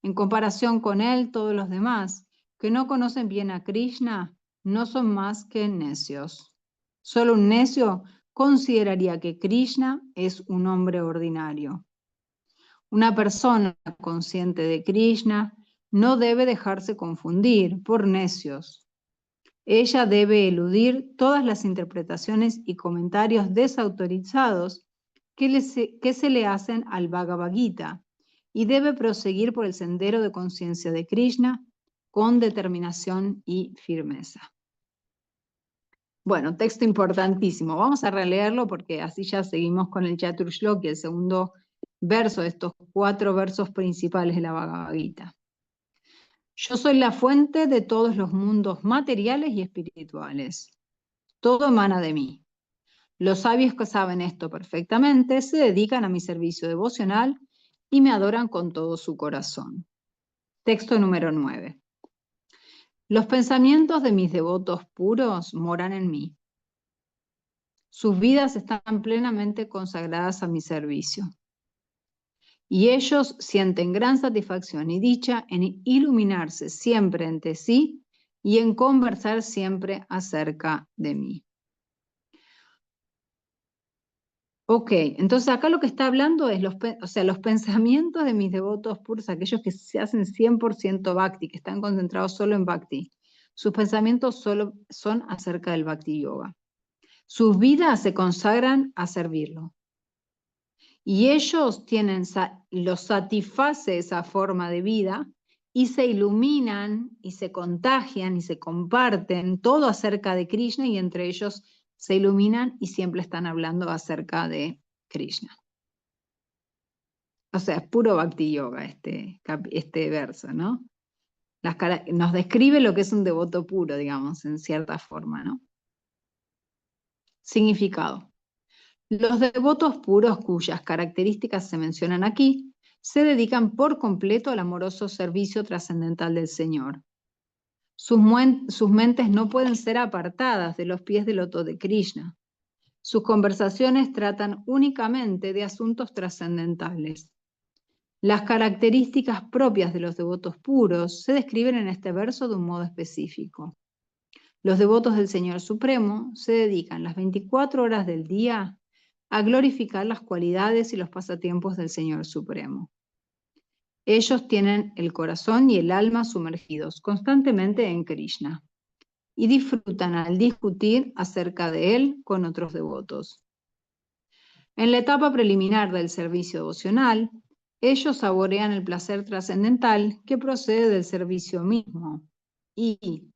En comparación con él, todos los demás, que no conocen bien a Krishna, no son más que necios. Solo un necio consideraría que Krishna es un hombre ordinario. Una persona consciente de Krishna no debe dejarse confundir por necios. Ella debe eludir todas las interpretaciones y comentarios desautorizados que se le hacen al Bhagavad Gita y debe proseguir por el sendero de conciencia de Krishna con determinación y firmeza. Bueno, texto importantísimo. Vamos a releerlo porque así ya seguimos con el Chaturshloki, el segundo verso de estos 4 versos principales de la Bhagavad Gita. Yo soy la fuente de todos los mundos materiales y espirituales. Todo emana de mí. Los sabios que saben esto perfectamente se dedican a mi servicio devocional y me adoran con todo su corazón. Texto número 9. Los pensamientos de mis devotos puros moran en mí. Sus vidas están plenamente consagradas a mi servicio. Y ellos sienten gran satisfacción y dicha en iluminarse siempre ante sí y en conversar siempre acerca de mí. Ok, entonces acá lo que está hablando es los pensamientos de mis devotos puros, aquellos que se hacen 100% Bhakti, que están concentrados solo en Bhakti. Sus pensamientos solo son acerca del Bhakti Yoga. Sus vidas se consagran a servirlo. Y ellos los satisface esa forma de vida y se iluminan y se contagian y se comparten todo acerca de Krishna y entre ellos se iluminan y siempre están hablando acerca de Krishna. O sea, es puro Bhakti Yoga este verso, ¿no? Nos describe lo que es un devoto puro, digamos, en cierta forma, ¿no? Significado. Los devotos puros cuyas características se mencionan aquí se dedican por completo al amoroso servicio trascendental del Señor. Sus mentes no pueden ser apartadas de los pies del loto de Krishna. Sus conversaciones tratan únicamente de asuntos trascendentales. Las características propias de los devotos puros se describen en este verso de un modo específico. Los devotos del Señor Supremo se dedican las 24 horas del día a glorificar las cualidades y los pasatiempos del Señor Supremo. Ellos tienen el corazón y el alma sumergidos constantemente en Krishna y disfrutan al discutir acerca de él con otros devotos. En la etapa preliminar del servicio devocional, ellos saborean el placer trascendental que procede del servicio mismo y,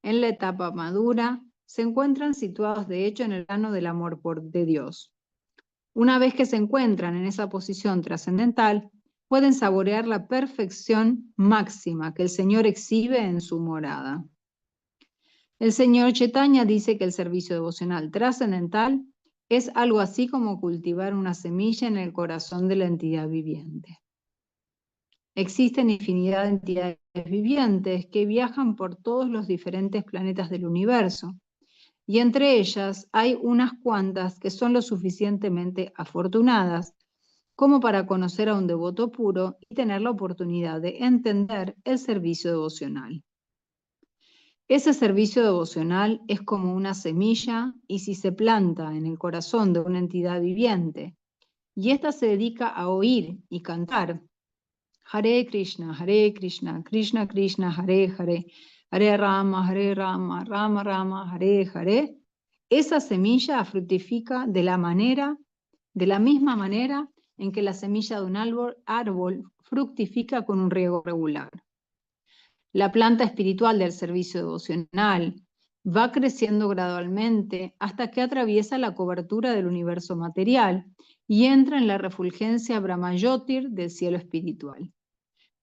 en la etapa madura, se encuentran situados de hecho en el plano del amor de Dios. Una vez que se encuentran en esa posición trascendental, pueden saborear la perfección máxima que el Señor exhibe en su morada. El Señor Chaitanya dice que el servicio devocional trascendental es algo así como cultivar una semilla en el corazón de la entidad viviente. Existen infinidad de entidades vivientes que viajan por todos los diferentes planetas del universo, y entre ellas hay unas cuantas que son lo suficientemente afortunadas como para conocer a un devoto puro y tener la oportunidad de entender el servicio devocional. Ese servicio devocional es como una semilla y si se planta en el corazón de una entidad viviente y ésta se dedica a oír y cantar Hare Krishna, Krishna Krishna, Hare Hare, Hare Rama, Rama Rama, Hare Hare, esa semilla fructifica de la misma manera en que la semilla de un árbol fructifica con un riego regular. La planta espiritual del servicio devocional va creciendo gradualmente hasta que atraviesa la cobertura del universo material y entra en la refulgencia Brahmayotir del cielo espiritual.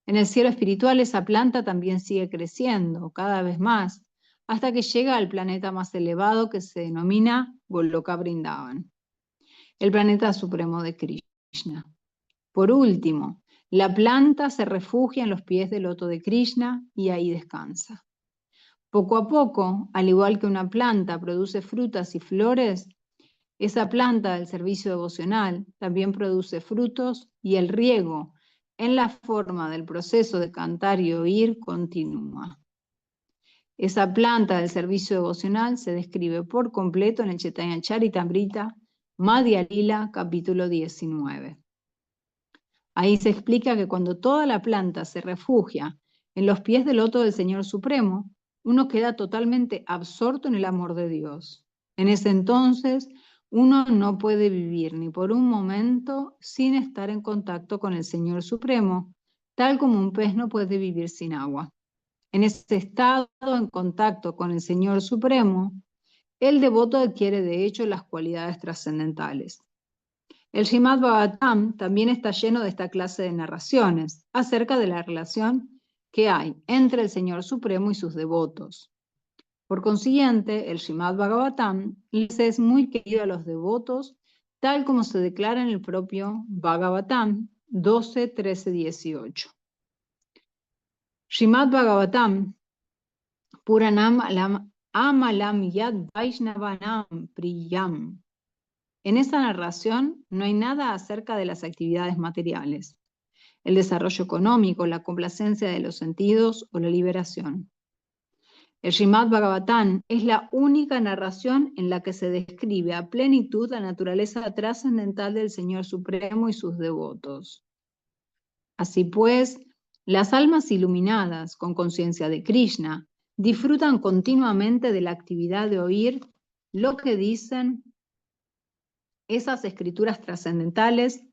En el cielo espiritual esa planta también sigue creciendo cada vez más hasta que llega al planeta más elevado que se denomina Goloka Vrindavan, el planeta supremo de Krishna. Por último, la planta se refugia en los pies del loto de Krishna y ahí descansa. Poco a poco, al igual que una planta produce frutas y flores, esa planta del servicio devocional también produce frutos y el riego en la forma del proceso de cantar y oír continúa. Esa planta del servicio devocional se describe por completo en el Chaitanya Charitamrita, Madhya Lila, capítulo 19. Ahí se explica que cuando toda la planta se refugia en los pies del loto del Señor Supremo, uno queda totalmente absorto en el amor de Dios. En ese entonces, uno no puede vivir ni por un momento sin estar en contacto con el Señor Supremo, tal como un pez no puede vivir sin agua. En ese estado en contacto con el Señor Supremo, el devoto adquiere de hecho las cualidades trascendentales. El Srimad Bhagavatam también está lleno de esta clase de narraciones acerca de la relación que hay entre el Señor Supremo y sus devotos. Por consiguiente, el Srimad Bhagavatam les es muy querido a los devotos, tal como se declara en el propio Bhagavatam 12, 13, 18. Srimad Bhagavatam, Puranam Amalam Yad Vaishnavanam Priyam. En esa narración no hay nada acerca de las actividades materiales, el desarrollo económico, la complacencia de los sentidos o la liberación. El Srimad Bhagavatam es la única narración en la que se describe a plenitud la naturaleza trascendental del Señor Supremo y sus devotos. Así pues, las almas iluminadas con conciencia de Krishna disfrutan continuamente de la actividad de oír lo que dicen esas escrituras trascendentales,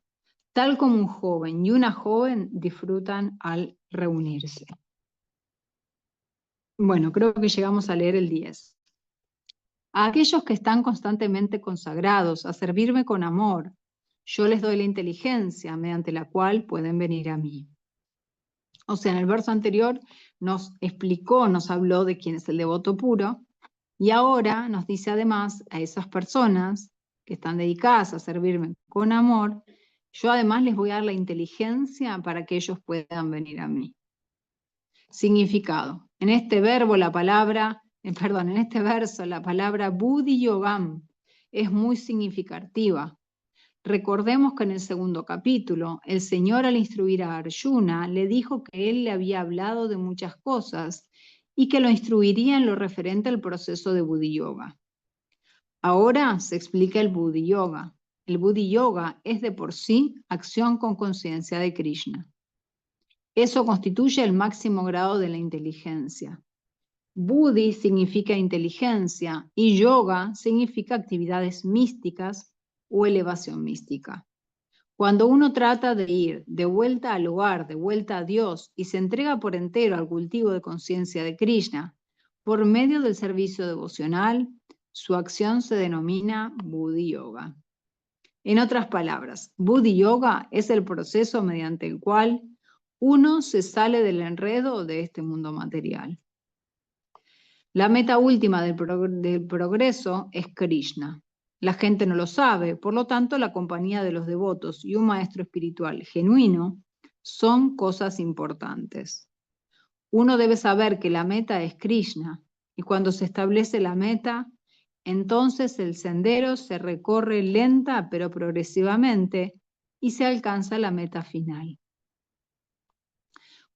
tal como un joven y una joven disfrutan al reunirse. Bueno, creo que llegamos a leer el 10. A aquellos que están constantemente consagrados a servirme con amor, yo les doy la inteligencia mediante la cual pueden venir a mí. O sea, en el verso anterior nos explicó, nos habló de quién es el devoto puro, y ahora nos dice además a esas personas que están dedicadas a servirme con amor, yo además les voy a dar la inteligencia para que ellos puedan venir a mí. Significado. En este verbo la palabra, en este verso la palabra Buddhi Yogam es muy significativa. Recordemos que en el segundo capítulo, el Señor al instruir a Arjuna le dijo que él le había hablado de muchas cosas y que lo instruiría en lo referente al proceso de Buddhi Yoga. Ahora se explica el Buddhi Yoga. El Buddhi Yoga es de por sí acción con conciencia de Krishna. Eso constituye el máximo grado de la inteligencia. Buddhi significa inteligencia y yoga significa actividades místicas o elevación mística. Cuando uno trata de ir de vuelta al hogar, de vuelta a Dios y se entrega por entero al cultivo de conciencia de Krishna, por medio del servicio devocional, su acción se denomina Buddhi Yoga. En otras palabras, Buddhi Yoga es el proceso mediante el cual uno se sale del enredo de este mundo material. La meta última del progreso es Krishna. La gente no lo sabe, por lo tanto la compañía de los devotos y un maestro espiritual genuino son cosas importantes. Uno debe saber que la meta es Krishna, y cuando se establece la meta, entonces el sendero se recorre lenta pero progresivamente y se alcanza la meta final.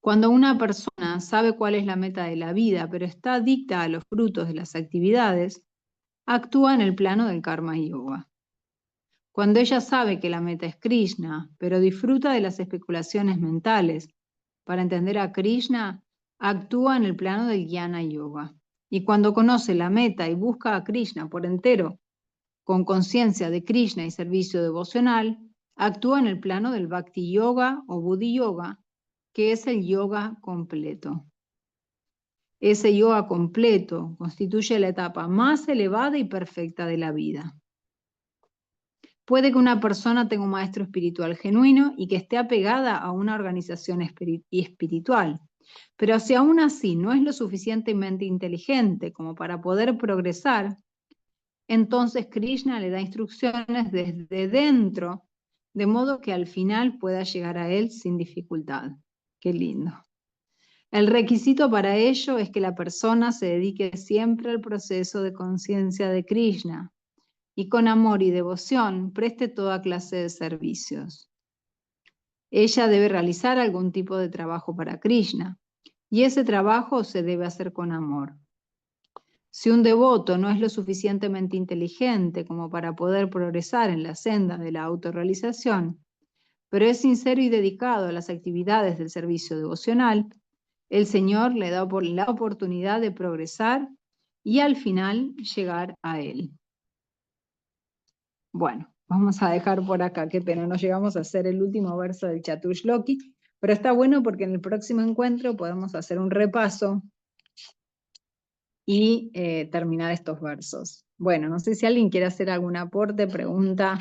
Cuando una persona sabe cuál es la meta de la vida, pero está adicta a los frutos de las actividades, actúa en el plano del karma yoga. Cuando ella sabe que la meta es Krishna, pero disfruta de las especulaciones mentales para entender a Krishna, actúa en el plano del jnana yoga. Y cuando conoce la meta y busca a Krishna por entero, con conciencia de Krishna y servicio devocional, actúa en el plano del bhakti yoga o buddhi yoga, que es el yoga completo. Ese yoga completo constituye la etapa más elevada y perfecta de la vida. Puede que una persona tenga un maestro espiritual genuino y que esté apegada a una organización espiritual, pero si aún así no es lo suficientemente inteligente como para poder progresar, entonces Krishna le da instrucciones desde dentro, de modo que al final pueda llegar a él sin dificultad. Qué lindo. El requisito para ello es que la persona se dedique siempre al proceso de conciencia de Krishna y con amor y devoción preste toda clase de servicios. Ella debe realizar algún tipo de trabajo para Krishna y ese trabajo se debe hacer con amor. Si un devoto no es lo suficientemente inteligente como para poder progresar en la senda de la autorrealización, pero es sincero y dedicado a las actividades del servicio devocional, el Señor le da la oportunidad de progresar y al final llegar a Él. Bueno, vamos a dejar por acá, qué pena, no llegamos a hacer el último verso del Chatushloki, pero está bueno porque en el próximo encuentro podemos hacer un repaso y terminar estos versos. Bueno, no sé si alguien quiere hacer algún aporte, pregunta.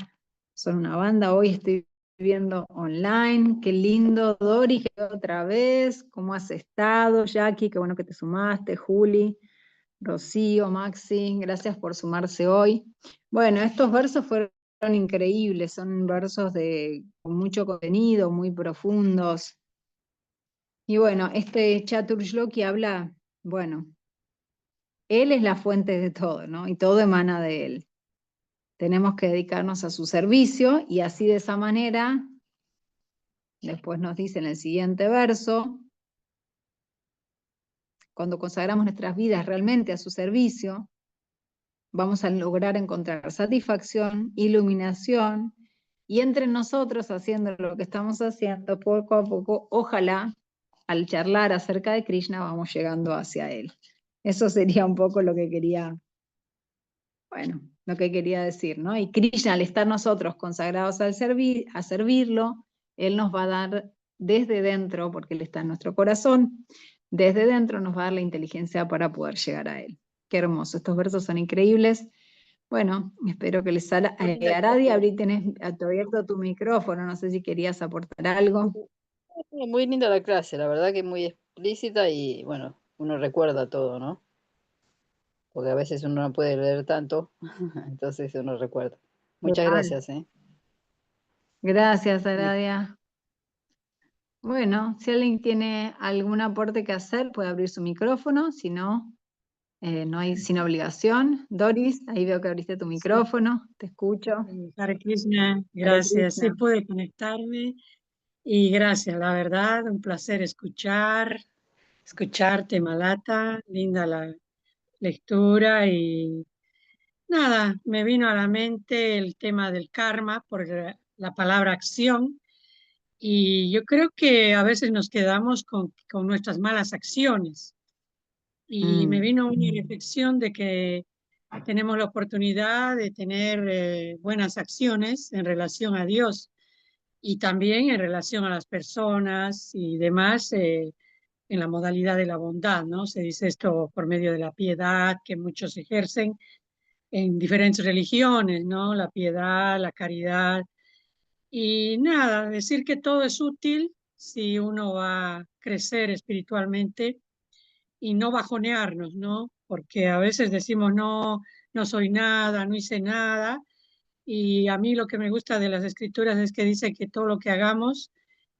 Son una banda, hoy estoy viendo online, qué lindo. Dori, otra vez, ¿cómo has estado? Jackie, qué bueno que te sumaste. Juli, Rocío, Maxi, gracias por sumarse hoy. Bueno, estos versos fueron increíbles, son versos con mucho contenido, muy profundos. Y bueno, este Chatur Shloki habla, bueno, él es la fuente de todo, ¿no? Y todo emana de él. Tenemos que dedicarnos a su servicio y así de esa manera, después nos dice en el siguiente verso, cuando consagramos nuestras vidas realmente a su servicio, vamos a lograr encontrar satisfacción, iluminación, y entre nosotros, haciendo lo que estamos haciendo, poco a poco, ojalá, al charlar acerca de Krishna, vamos llegando hacia él. Eso sería un poco lo que quería, bueno, lo que quería decir, ¿no? Y Krishna, al estar nosotros consagrados a servirlo, él nos va a dar desde dentro, porque él está en nuestro corazón, desde dentro nos va a dar la inteligencia para poder llegar a él. Qué hermoso, estos versos son increíbles. Bueno, espero que les salga. Muy linda Aradi, clase. tenés abierto tu micrófono, no sé si querías aportar algo. Muy linda la clase, la verdad que muy explícita y bueno, uno recuerda todo, ¿no? Porque a veces uno no puede leer tanto, entonces uno recuerda. Muchas Total. gracias, ¿eh? Gracias, Muy- Aradia. Bueno, si alguien tiene algún aporte que hacer, puede abrir su micrófono, si no, no hay sin obligación. Doris, ahí veo que abriste tu Sí, micrófono, te escucho. Hare Krishna, Hare gracias. Sí Krishna. pude conectarme y gracias, la verdad, un placer escucharte, Malata, linda la lectura y nada, me vino a la mente el tema del karma por la palabra acción y yo creo que a veces nos quedamos con nuestras malas acciones y me Mm, vino una reflexión de que tenemos la oportunidad de tener buenas acciones en relación a Dios y también en relación a las personas y demás en la modalidad de la bondad, ¿no? Se dice esto por medio de la piedad que muchos ejercen en diferentes religiones, ¿no? La piedad, la caridad y nada, decir que todo es útil si uno va a crecer espiritualmente y no bajonearnos, ¿no? Porque a veces decimos, no, no soy nada, no hice nada. Y a mí lo que me gusta de las escrituras es que dice que todo lo que hagamos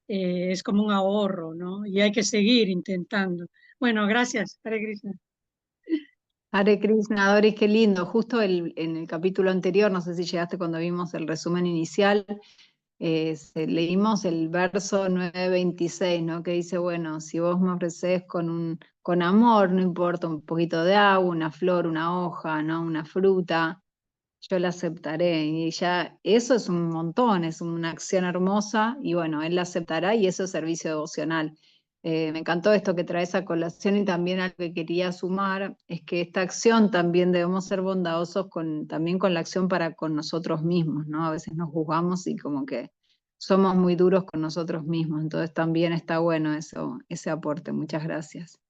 es como un ahorro, ¿no? Y hay que seguir intentando. Bueno, gracias, Hare Krishna. Hare Krishna, Doris, qué lindo. Justo en el capítulo anterior, no sé si llegaste cuando vimos el resumen inicial, leímos el verso 926, ¿no? Que dice, bueno, si vos me ofreces con amor, no importa un poquito de agua, una flor, una hoja, ¿no? Una fruta, yo la aceptaré. Y ya eso es un montón, es una acción hermosa y bueno, él la aceptará y eso es servicio devocional. Me encantó esto que traes a colación y también algo que quería sumar es que esta acción también debemos ser bondadosos también con la acción para con nosotros mismos, ¿no? A veces nos juzgamos y como que somos muy duros con nosotros mismos, entonces también está bueno eso, ese aporte. Muchas gracias.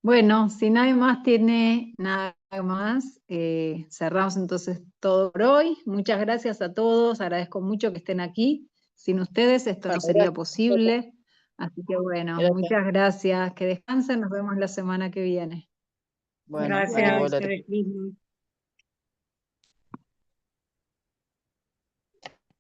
Bueno, si nadie más tiene nada más, cerramos entonces todo por hoy. Muchas gracias a todos, agradezco mucho que estén aquí. Sin ustedes esto no Bueno, sería posible. Así que bueno, gracias. muchas gracias. Que descansen, nos vemos la semana que viene. Bueno, Gracias. Gracias, Haribol, Hare Krishna.